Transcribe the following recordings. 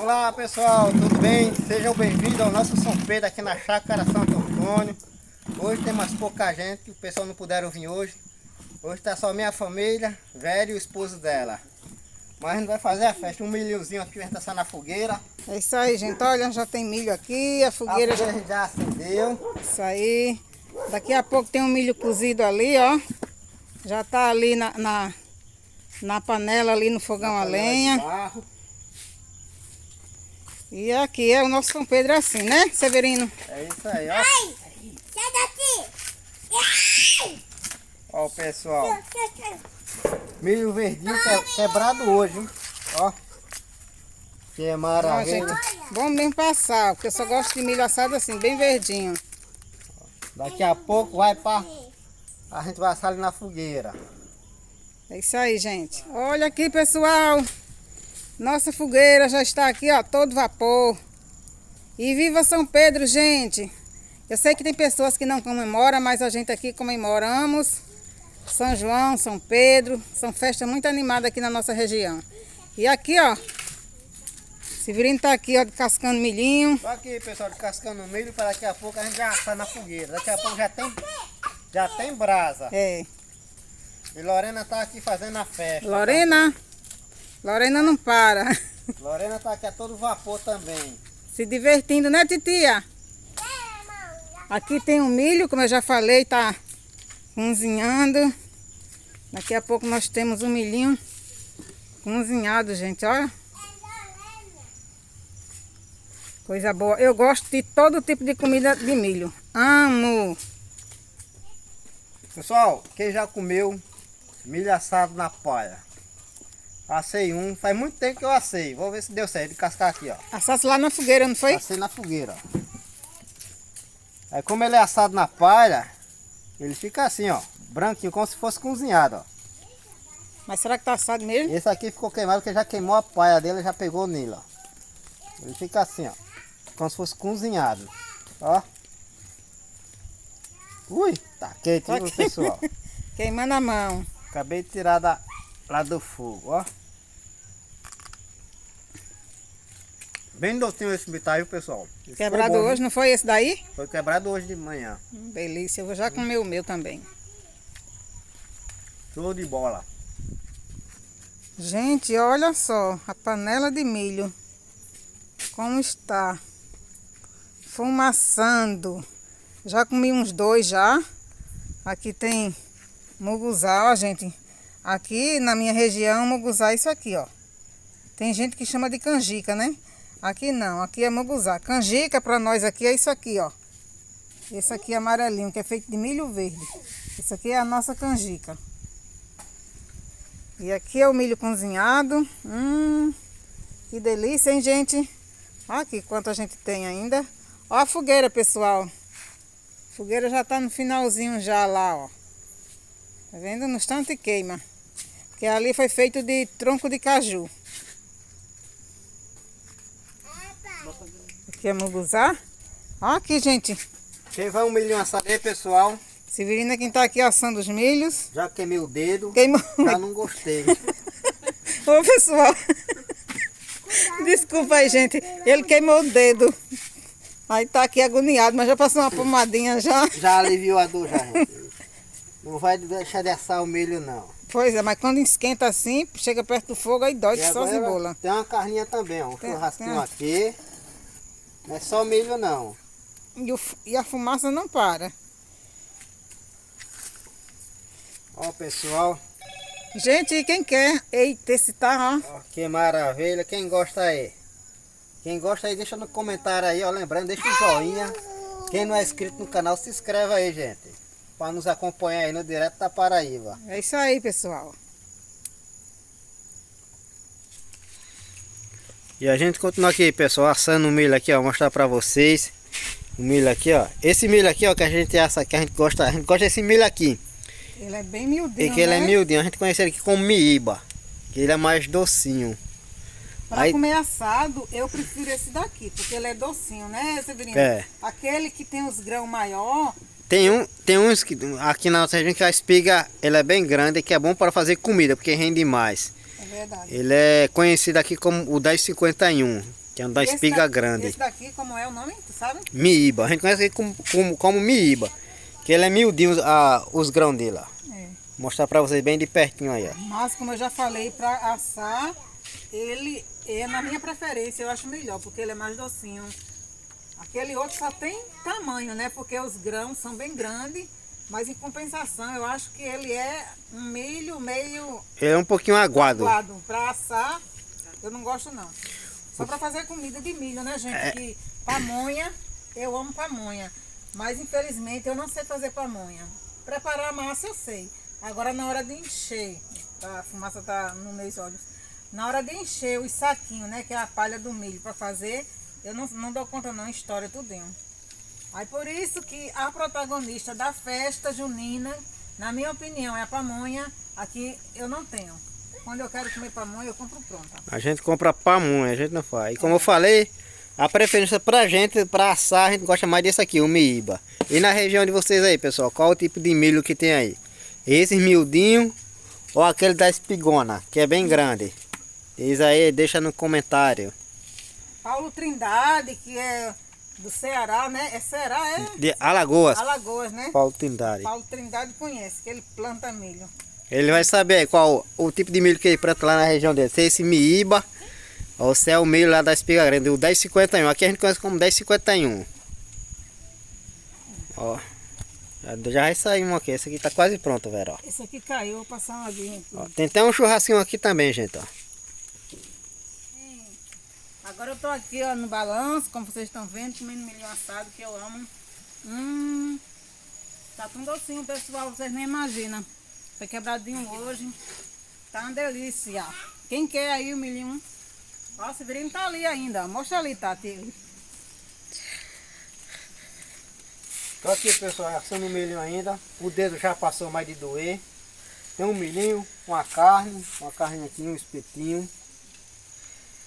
Olá pessoal, tudo bem? Sejam bem-vindos ao nosso São Pedro aqui na Chácara Santo Antônio. Hoje tem mais pouca gente, o pessoal não puderam vir hoje. Hoje está só minha família, velho e o esposo dela. Mas a gente vai fazer a festa, um milhozinho aqui, a gente está na fogueira. É isso aí, gente, olha, já tem milho aqui, a fogueira já acendeu. Isso aí, daqui a pouco tem um milho cozido ali, ó. Já tá ali na panela ali no fogão a lenha. E aqui é o nosso São Pedro assim, né, Severino? É isso aí, ó. Ai, sai daqui! Ó, pessoal. Milho verdinho quebrado hoje, hein? Ó. Que maravilha. Ó, gente, bom mesmo passar, porque eu só gosto de milho assado assim, bem verdinho. Daqui a pouco vai para... A gente vai assar ali na fogueira. É isso aí, gente. Olha aqui, pessoal. Nossa fogueira já está aqui, ó, todo vapor. E viva São Pedro, gente. Eu sei que tem pessoas que não comemoram, mas a gente aqui comemoramos. São João, São Pedro, são festas muito animadas aqui na nossa região. E aqui, ó, Severino tá aqui, ó, descascando milhinho. Tô aqui, pessoal, descascando milho para daqui a pouco a gente já assar na fogueira. Daqui a pouco já tem brasa. É. E Lorena tá aqui fazendo a festa. Lorena não para. Lorena tá aqui a todo vapor também. Se divertindo, né, titia? Aqui tem um milho, como eu já falei, tá cozinhando. Daqui a pouco nós temos um milhinho cozinhado, gente, olha. Coisa boa. Eu gosto de todo tipo de comida de milho. Amo. Pessoal, quem já comeu milho assado na palha? Assei um, faz muito tempo que eu assei. Vou ver se deu certo de cascar aqui, ó. Assasse lá na fogueira, não foi? Assei na fogueira, ó. Aí como ele é assado na palha, ele fica assim, ó, branquinho, como se fosse cozinhado, ó. Mas será que tá assado mesmo? Esse aqui ficou queimado porque já queimou a palha dele, já pegou nele, ó. Ele fica assim, ó, como se fosse cozinhado, ó. Ui, tá quente, Tá viu, pessoal? Queimando a mão. Acabei de tirar lá do fogo, ó. Bem docinho esse bitai, viu, pessoal? Esse Quebrado ficou bom, hoje, não foi esse daí? foi quebrado hoje de manhã. Delícia, eu vou já comer o meu também. Show de bola. Gente, olha só, a panela de milho. Como está. Fumaçando. Já comi uns 2 já. Aqui tem muguzá, ó, gente. Aqui na minha região, muguzá é isso aqui, ó. Tem gente que chama de canjica, né? Aqui não, aqui é muguzá. Canjica para nós aqui é isso aqui, ó. Esse aqui é amarelinho, que é feito de milho verde. Isso aqui é a nossa canjica. E aqui é o milho cozinhado. Que delícia, hein, gente? Olha aqui quanto a gente tem ainda. Ó a fogueira, pessoal. A fogueira já tá no finalzinho já lá, ó. Tá vendo? No instante queima. Porque ali foi feito de tronco de caju. Aqui é muguzá. Ó aqui, gente. Quem vai um milhinho assado aí, pessoal? Severino é quem tá aqui assando os milhos. Já queimei o dedo. Queimou. Já não gostei. Ô, pessoal. Desculpa aí, gente. Ele queimou o dedo. Aí tá aqui agoniado, mas já passou uma pomadinha já. Já aliviou a dor, já, gente. Não vai deixar de assar o milho, não. Pois é, mas quando esquenta assim, chega perto do fogo, aí dói E que só agora cebola. tem uma carninha também, ó. Um churrasquinho tem. aqui. Não é só milho, não. E a fumaça não para. Ó, pessoal. Gente, e quem quer? Eita, esse tá, ó. Ó, que maravilha. Quem gosta aí? Quem gosta aí, deixa no comentário aí, ó. Lembrando, deixa o joinha. Quem não é inscrito no canal, se inscreve aí, gente. Para nos acompanhar aí no Direto da Paraíba. É isso aí, pessoal. E a gente continua aqui, pessoal, assando o milho aqui, ó. Vou mostrar pra vocês. O milho aqui, ó. Essa milho aqui, ó, que a gente assa aqui, a gente gosta desse milho aqui. Ele é bem miudinho, E que ele né? é miudinho, a gente conhece ele aqui como miíba. Que ele é mais docinho. Pra Aí- comer assado, eu prefiro esse daqui, porque ele é docinho, né, Severino? É. Aquele que tem os grãos maior, Tem uns que aqui na nossa região que a espiga ele é bem grande e que é bom para fazer comida, porque rende mais. é verdade. Ele é conhecido aqui como o 1051. Que é um da Esse espiga grande. Esse daqui, como é o nome? Tu sabe? Miíba. A gente conhece ele como miíba. Que ele é miudinho os grãos dele, ó. É. Vou mostrar pra vocês bem de pertinho aí, ó. Mas como eu já falei, para assar, ele é na minha preferência, eu acho melhor, porque ele é mais docinho. Aquele outro só tem tamanho, né? Porque os grãos são bem grandes, mas em compensação eu acho que ele é um milho meio Ele é um pouquinho aguado. para assar, eu não gosto não. Só para fazer comida de milho, né, gente? Que pamonha, eu amo pamonha. Mas infelizmente eu não sei fazer pamonha. Preparar a massa eu sei. Agora na hora de encher, a fumaça tá nos meus olhos. Na hora de encher os saquinhos, né, que é a palha do milho para fazer, eu não dou conta não, história tudinho. Aí por isso que a protagonista da festa junina, na minha opinião, é a pamonha. Aqui eu não tenho. Quando eu quero comer pamonha, eu compro pronta. A gente compra pamonha, a gente não faz. E como eu falei, a preferência pra gente, pra assar, a gente gosta mais desse aqui, o miíba. E na região de vocês aí, pessoal, qual o tipo de milho que tem aí? Esses miudinhos ou aquele da espigona, que é bem grande? Diz aí, deixa no comentário. Paulo Trindade, que é do Ceará, né? É Ceará, é? De Alagoas, Alagoas, né? Paulo Trindade. Paulo Trindade conhece, que ele planta milho. Ele vai saber aí qual o tipo de milho que ele planta lá na região dele. Se é esse miíba ou se é o milho lá da espiga grande, o 1051. Aqui a gente conhece como 1051. Ó, já vai sair um aqui. Esse aqui tá quase pronto, Vera. Ó. Esse aqui caiu, vou passar uma aguinha aqui. Ó, tem até um churrasquinho aqui também, gente. Ó. Agora eu tô aqui, ó, no balanço, como vocês estão vendo, comendo milho assado, que eu amo. Tá tão docinho, pessoal, vocês nem imaginam. Foi quebradinho hoje. Tá uma delícia. Quem quer aí o milhinho? Ó, o Severino tá ali ainda. Mostra ali, Tati. Tô aqui, pessoal, assando o milhinho ainda. O dedo já passou mais de doer. Tem um milhinho, uma carne aqui, um espetinho.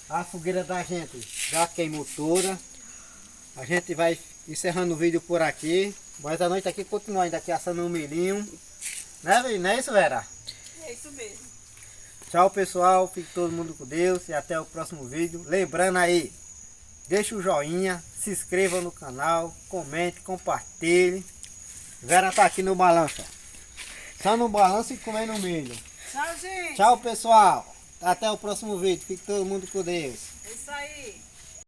A fogueira da gente já queimou toda. A gente vai encerrando o vídeo por aqui. Mas a noite aqui continua ainda aqui assando um milhinho. Né, não é isso, Vera? É isso mesmo. Tchau, pessoal. Fique todo mundo com Deus e até o próximo vídeo. Lembrando aí, deixa o joinha, se inscreva no canal, comente, compartilhe. Vera tá aqui no balanço. Só no balanço e comendo milho. Tchau, gente. Tchau, pessoal. Até o próximo vídeo. Fique todo mundo com Deus. É isso aí.